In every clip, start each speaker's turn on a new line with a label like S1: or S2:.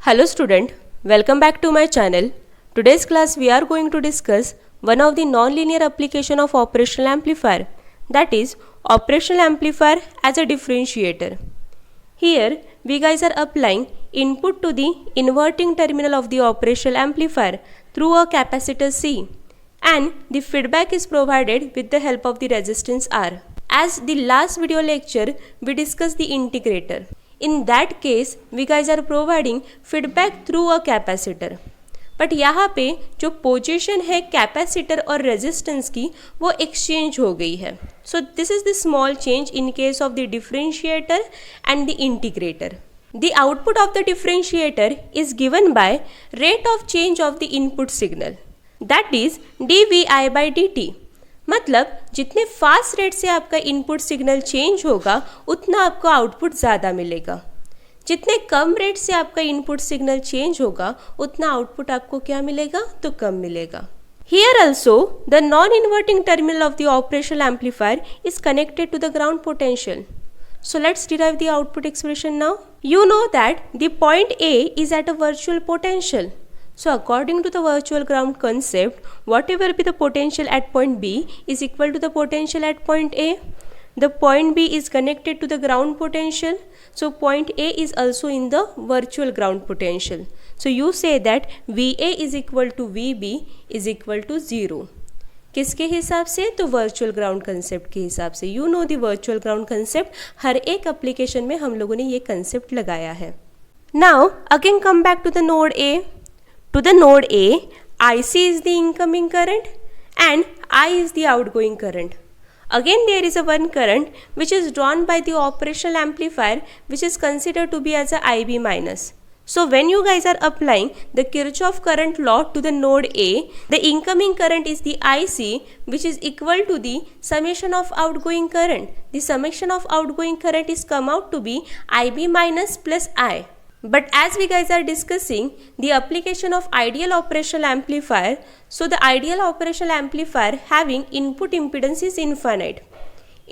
S1: Hello student, welcome back to my channel. Today's class we are going to discuss one of the non-linear application of operational amplifier, that is operational amplifier as a differentiator. Here we guys are applying input to the inverting terminal of the operational amplifier through a capacitor C, and the feedback is provided with the help of the resistance R. As the last video lecture we discussed the integrator. In that case we guys are providing feedback through a capacitor. But यहाँ पे जो position है capacitor और resistance की वो exchange हो गई है. So this is the small change in case of the differentiator and the integrator. The output of the differentiator is given by rate of change of the input signal, that is dvi by dt. मतलब जितने fast rate से आपका input signal change होगा उतना आपको output ज़्यादा मिलेगा. जितने कम रेट से आपका इनपुट सिग्नल चेंज होगा उतना आउटपुट आपको क्या मिलेगा तो कम मिलेगा. Here also the non-inverting terminal of the operational amplifier is connected to the ground potential. So let's derive the output expression now. You know that the point A is at a virtual potential. So according to the virtual ground concept, whatever be the potential at point B is equal to the potential at point A. The point B is connected to the ground potential. So point A is also in the virtual ground potential. So you say that VA is equal to VB is equal to 0. किसके हिसाब से तो virtual ground concept के हिसाब से. You know the virtual ground concept. हर एक application में हम लोगों ने ये कंसेप्ट लगाया है. Now again come back to the node A. To the node A, IC is the incoming current and I is the outgoing current. Again there is a one current which is drawn by the operational amplifier which is considered to be as a IB minus. So when you guys are applying the Kirchhoff current law to the node A, the incoming current is the IC which is equal to the summation of outgoing current. The summation of outgoing current is come out to be IB minus plus I. But as we guys are discussing the application of ideal operational amplifier, so the ideal operational amplifier having input impedance is infinite.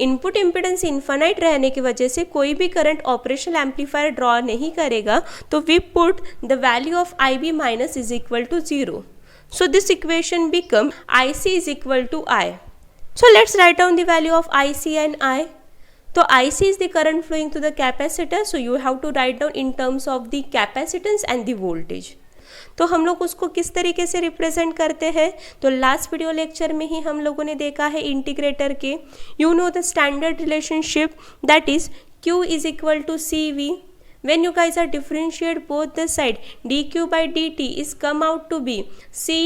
S1: Input impedance infinite रहने की वजह से कोई भी current operational amplifier draw नहीं करेगा, तो we put the value of I B minus is equal to 0. So this equation become I C is equal to I. So let's write down the value of I C and I. तो IC is the current flowing through the capacitor, so you have to write down in terms of the capacitance and the voltage. तो हम लोग उसको किस तरीके से represent करते हैं तो लास्ट वीडियो लेक्चर में ही हम लोगों ने देखा है इंटीग्रेटर के. You know the standard relationship that is Q is equal to CV. When you guys are differentiate both the side, dq by dt is come out to be C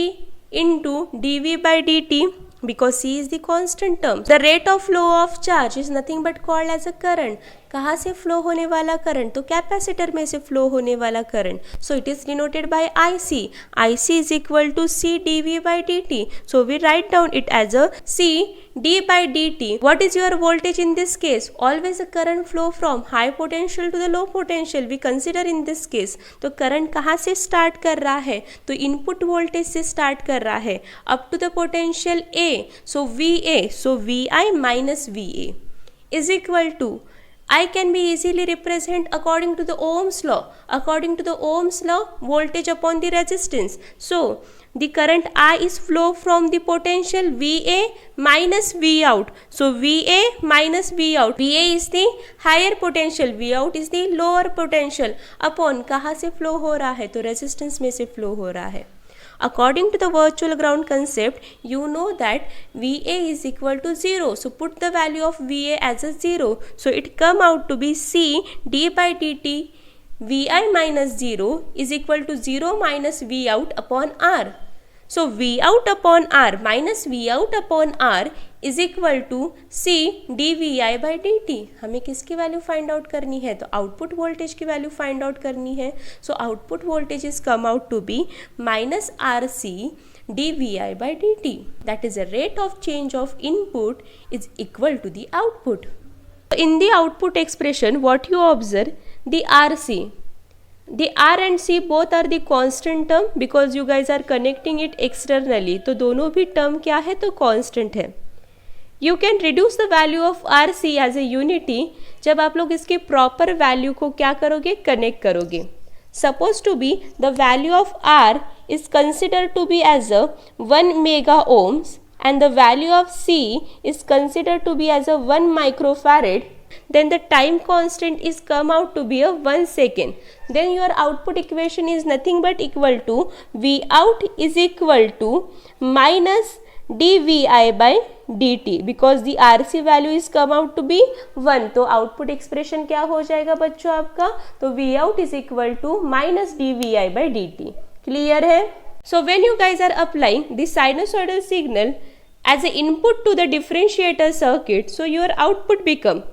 S1: into dV by dt. Because C is the constant term. The rate of flow of charge is nothing but called as a current. कहाँ से flow होने वाला current तो capacitor में से flow होने वाला current. So it is denoted by IC. IC is equal to C dV by dt. So we write down it as a C d by dt. What is your voltage in this case? Always a current flow from high potential to the low potential. We consider in this case. तो current कहाँ से start कर रहा है तो input voltage से start कर रहा है up to the potential A. So VA, so VI minus VA is equal to I can be easily represent according to the Ohm's law. According to the Ohm's law, voltage upon the resistance. So, the current I is flow from the potential VA minus V out. So, VA minus V out. VA is the higher potential, V out is the lower potential. Upon कहाँ से flow हो रहा है तो resistance में से flow हो रहा है. According to the virtual ground concept, you know that VA is equal to 0. So put the value of VA as a 0. So it come out to be C d by dt VI minus 0 is equal to 0 minus V out upon R. So V out upon R minus V out upon R is equal to C dVi by dt. हमें किसकी value find out करनी है तो output voltage की value find out करनी है. So output voltage is come out to be minus RC dVi by dt. That is the rate of change of input is equal to the output. In the output expression, what you observe, the RC, the R and C both are the constant term because you guys are connecting it externally. तो दोनों भी term क्या है तो constant है. You can reduce the value of RC as a unity जब आप लोग इसकी प्रॉपर वैल्यू को क्या करोगे कनेक्ट करोगे. Supposed to be the value of R is considered to be as a 1 mega ohms and the value of C is considered to be as a 1 microfarad, then the time constant is come out to be a 1 second. Then your output equation is nothing but equal to V out is equal to minus dVi by dt, because the RC value is come out to be 1. तो output expression क्या हो जाएगा बच्चों आपका, तो V out is equal to minus dVi by dt. Clear है? So when you guys are applying the sinusoidal signal as an input to the differentiator circuit, so your output become,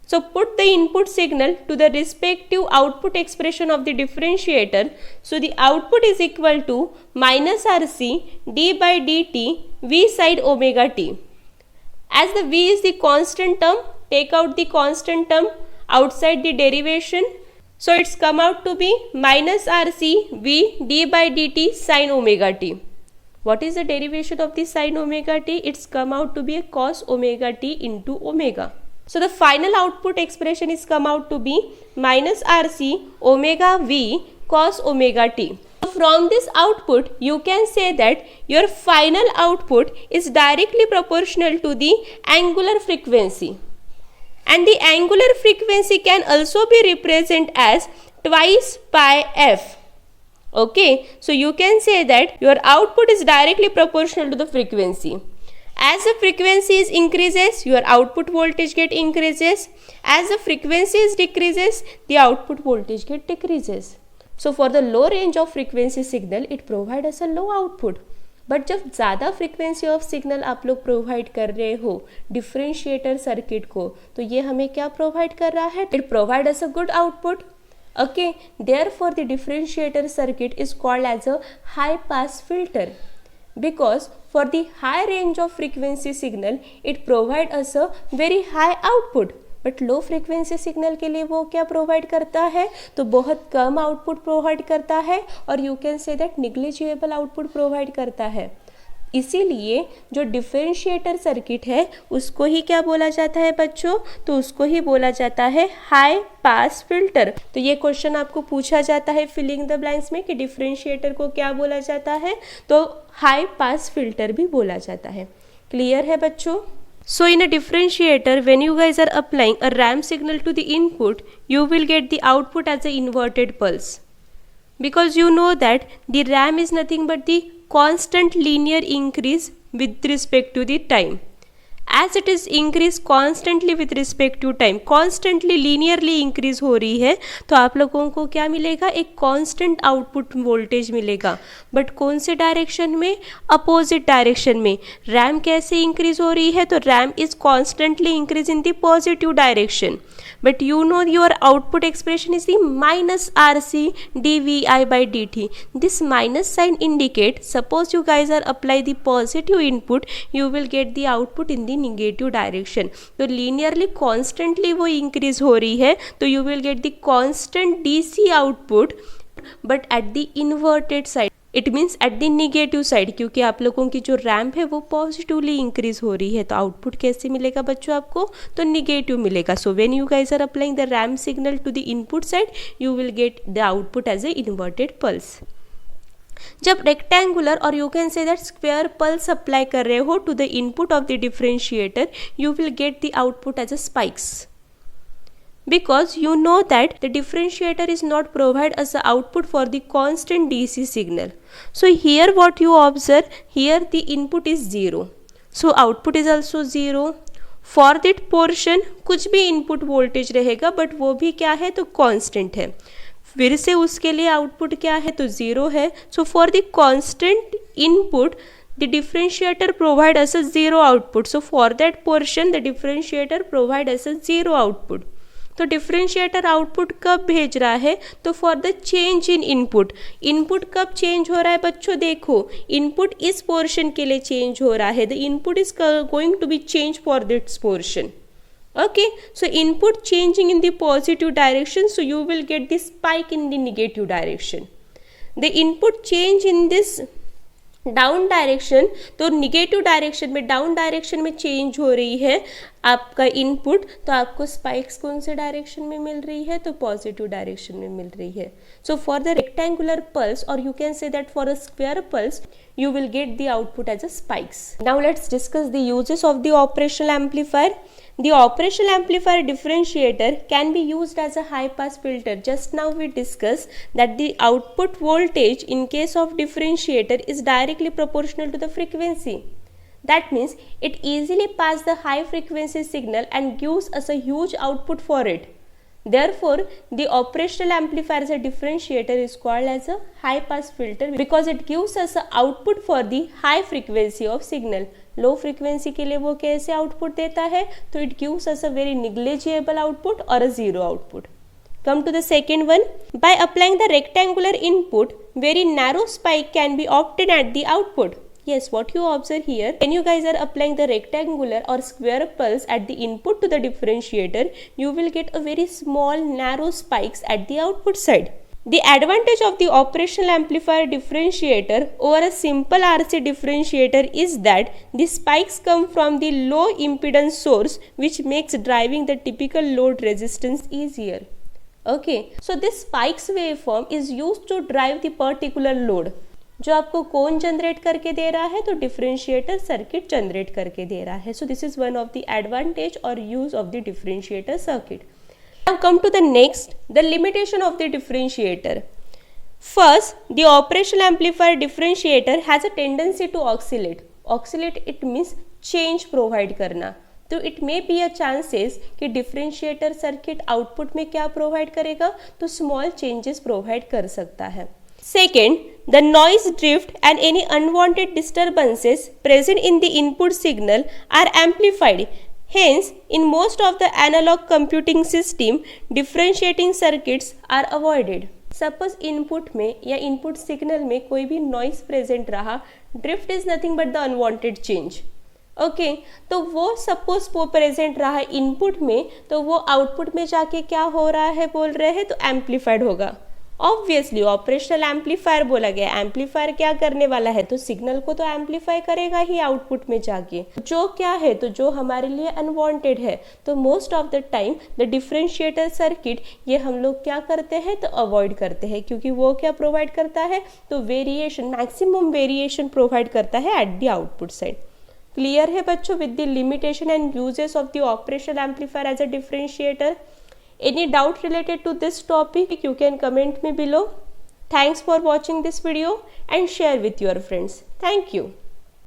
S1: so put the input signal to the respective output expression of the differentiator. So the output is equal to minus RC d by dt V side omega t. As the V is the constant term, take out the constant term outside the derivation. So it's come out to be minus RC V d by dt sin omega t. What is the derivation of the sin omega t? It's come out to be a cos omega t into omega. So the final output expression is come out to be minus RC omega V cos omega t. From this output, you can say that your final output is directly proportional to the angular frequency. And the angular frequency can also be represented as twice pi f. Okay, so you can say that your output is directly proportional to the frequency. As the frequency is increases, your output voltage get increases. As the frequency is decreases, the output voltage get decreases. So for the low range of frequency signal, it provide us a low output. But जब ज़्यादा frequency of signal आप लोग provide कर रहे हो differentiator circuit को, तो ये हमें क्या प्रोवाइड कर रहा है, it provide us a good output. Okay, therefore the differentiator circuit is called as a high pass filter, because for the high range of frequency signal it provide us a very high output, but low frequency signal के लिए वो क्या provide करता है, तो बहुत कम output provide करता है और you can say that negligible output provide करता है. इसीलिए जो डिफरेंशिएटर सर्किट है उसको ही क्या बोला जाता है बच्चों, तो उसको ही बोला जाता है हाई पास फिल्टर. तो ये क्वेश्चन आपको पूछा जाता है फिलिंग द ब्लैंक्स में कि डिफरेंशिएटर को क्या बोला जाता है, तो हाई पास फिल्टर भी बोला जाता है. क्लियर है बच्चों? So in a differentiator, when you guys are applying a ramp signal to the input, you will get the output as an inverted pulse, because you know that the ramp is nothing but the constant linear increase with respect to the time. As it is increase constantly with respect to time, constantly linearly increase हो रही है, तो आप लोगों को क्या मिलेगा, एक constant output voltage मिलेगा. बट कौन से डायरेक्शन में, अपोजिट डायरेक्शन में. रैम्प कैसे इंक्रीज हो रही है, तो ramp is constantly increase in the positive direction. But you know your output expression is the minus RC dVi by dt. This minus sign indicate suppose you guys are apply the positive input, you will get the output in the negative direction. तो linearly constantly वो increase हो रही है, तो you will get the constant DC output but at the inverted side. It means at the negative side, क्योंकि आप लोगों की जो रैम्प है वो पॉजिटिवली इंक्रीज हो रही है, तो आउटपुट कैसे मिलेगा बच्चों आपको, तो निगेटिव मिलेगा. So when you guys are applying the ramp signal to the input side, you will get the output as a inverted pulse. जब रेक्टेंगुलर और you can say that square pulse apply कर रहे हो to the input of the differentiator, you will get the output as a spikes, because you know that the differentiator is not provide as the output for the constant DC signal. So here what you observe, here the input is 0, so output is also 0. For that portion कुछ भी input voltage रहेगा, but वो भी क्या है, तो constant है. फिर से उसके लिए आउटपुट क्या है, तो 0 है. So for the constant input the differentiator provide us a 0 output. So for that portion the differentiator provide us a 0 output. तो डिफरेंशिएटर आउटपुट कब भेज रहा है, तो for the change in input. Input कब चेंज हो रहा है बच्चों, देखो इनपुट इस पोर्शन के लिए चेंज हो रहा है, the input is going to be change for this portion. Okay, so input changing in the positive direction, so you will get the spike in the negative direction. The input change in this down direction, तो negative direction में, down direction में change हो रही है, आपका input, तो आपको spikes कौन से डायरेक्शन में मिल रही है, तो पॉजिटिव डायरेक्शन में मिल रही है. So for the rectangular pulse, और you can say that for a square pulse, you will get the output as a spikes. Now let's discuss the uses of the operational amplifier. The operational amplifier differentiator can be used as a high pass filter. Just now we discussed that the output voltage in case of differentiator is directly proportional to the frequency. That means it easily passes the high frequency signal and gives us a huge output for it. Therefore, the operational amplifier as a differentiator is called as a high pass filter because it gives us a output for the high frequency of signal. Low frequency के लिए वो कैसे output देता है, तो it gives us a very negligible output or a zero output. Come to the second one. By applying the rectangular input, very narrow spike can be obtained at the output. Yes, what you observe here, when you guys are applying the rectangular or square pulse at the input to the differentiator, you will get a very small narrow spikes at the output side. The advantage of the operational amplifier differentiator over a simple RC differentiator is that the spikes come from the low impedance source, which makes driving the typical load resistance easier. Okay, so this spikes waveform is used to drive the particular load. जो आपको कौन generate करके दे रहा है, तो differentiator circuit generate करके दे रहा है. So this is one of the advantage और use of the differentiator circuit. Now come to the next, the limitation of the differentiator. First, the operational amplifier differentiator has a tendency to oscillate. Oscillate it means change provide करना. तो it may be a chances कि differentiator circuit output में क्या provide करेगा, तो small changes provide कर सकता है. Second, the noise drift and any unwanted disturbances present in the input signal are amplified. Hence, in most of the analog computing system, differentiating circuits are avoided. Suppose input में या input signal में कोई भी noise present रहा, drift is nothing but the unwanted change. Okay तो वो suppose वो present रहा है इनपुट में, तो वो आउटपुट में जाके क्या हो रहा है बोल रहे हैं, तो एम्पलीफाइड होगा. ऑब्वियसली ऑपरेशनल एम्पलीफायर बोला गया, एम्पलीफायर क्या करने वाला है, तो सिग्नल को तो एम्पलीफाई करेगा ही आउटपुट में जाके. जो क्या है, तो जो हमारे लिए अनवांटेड है, तो most of the time the differentiator circuit ये हम लोग क्या करते हैं, तो अवॉइड करते हैं, क्योंकि वो क्या प्रोवाइड करता है, तो वेरिएशन, मैक्सिमम वेरिएशन प्रोवाइड करता है at the output side. Clear है बच्चों with the limitation and uses of the operational amplifier as a differentiator. Any doubt related to this topic, you can comment me below. Thanks for watching this video and share with your friends. Thank you.